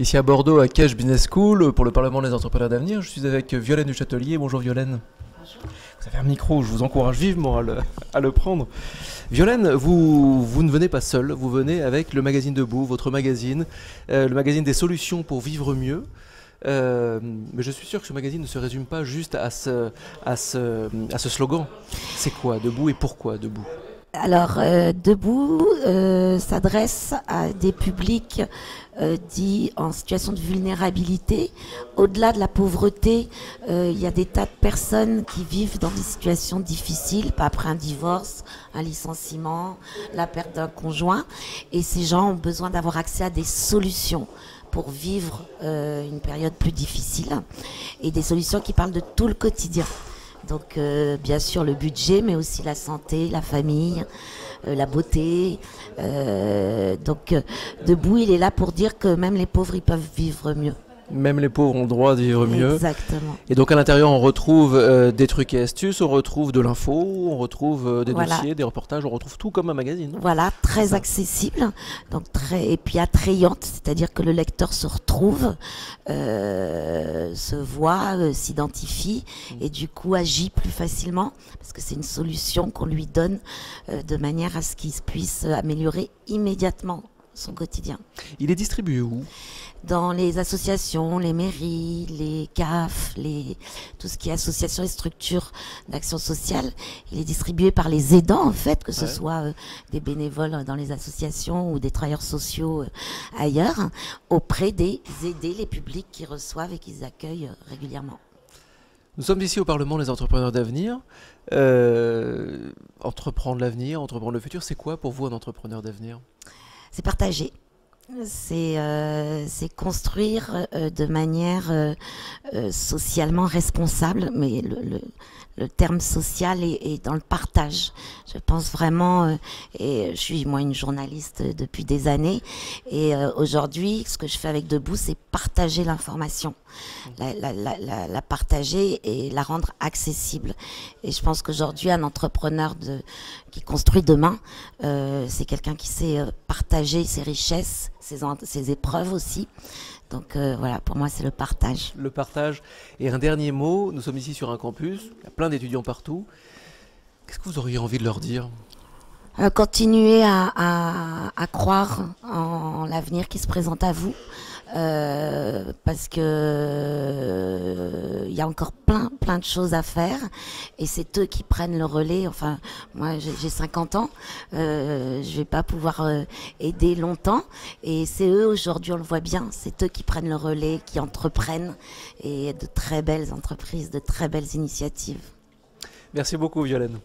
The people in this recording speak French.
Ici à Bordeaux, à Cache Business School, pour le Parlement des entrepreneurs d'avenir, je suis avec Violaine du Châtelier. Bonjour Violaine. Bonjour. Vous avez un micro, je vous encourage vivement à le prendre. Violaine, vous ne venez pas seule, vous venez avec le magazine Debout, votre magazine, le magazine des solutions pour vivre mieux. Mais je suis sûr que ce magazine ne se résume pas juste à ce slogan. C'est quoi Debout et pourquoi Debout? Alors, Debout s'adresse à des publics dits en situation de vulnérabilité. Au-delà de la pauvreté, il y a des tas de personnes qui vivent dans des situations difficiles, pas après un divorce, un licenciement, la perte d'un conjoint. Et ces gens ont besoin d'avoir accès à des solutions pour vivre une période plus difficile. Et des solutions qui parlent de tout le quotidien. Donc bien sûr le budget, mais aussi la santé, la famille, la beauté. Donc Debout, il est là pour dire que même les pauvres, ils peuvent vivre mieux. Même les pauvres ont le droit de vivre mieux. Exactement. Et donc à l'intérieur, on retrouve des trucs et astuces, on retrouve de l'info, on retrouve des dossiers, des reportages, on retrouve tout comme un magazine. Voilà, très accessible, donc et puis attrayante, c'est-à-dire que le lecteur se retrouve, se voit, s'identifie et du coup agit plus facilement parce que c'est une solution qu'on lui donne de manière à ce qu'il puisse améliorer immédiatement son quotidien. Il est distribué où? Dans les associations, les mairies, les CAF, tout ce qui est associations et structures d'action sociale. Il est distribué par les aidants, en fait, que ce soit des bénévoles dans les associations ou des travailleurs sociaux ailleurs, auprès des aidés, les publics qui reçoivent et qu'ils accueillent régulièrement. Nous sommes ici au Parlement des entrepreneurs d'avenir. Entreprendre l'avenir, entreprendre le futur, c'est quoi pour vous un entrepreneur d'avenir? C'est partager. C'est construire de manière socialement responsable, mais le terme social est dans le partage. Je pense vraiment, et je suis moi une journaliste depuis des années, et aujourd'hui, ce que je fais avec Debout, c'est partager l'information, la partager et la rendre accessible. Et je pense qu'aujourd'hui, un entrepreneur qui construit demain, c'est quelqu'un qui sait partager ses richesses, ses épreuves aussi. Donc voilà, pour moi, c'est le partage. Le partage. Et un dernier mot, nous sommes ici sur un campus, il y a plein d'étudiants partout. Qu'est-ce que vous auriez envie de leur dire? Continuez à croire en l'avenir qui se présente à vous. Parce que il y a encore plein de choses à faire et c'est eux qui prennent le relais. Enfin, moi j'ai 50 ans, je vais pas pouvoir aider longtemps et c'est eux aujourd'hui, on le voit bien, c'est eux qui prennent le relais, qui entreprennent et de très belles entreprises, de très belles initiatives. Merci beaucoup Violaine.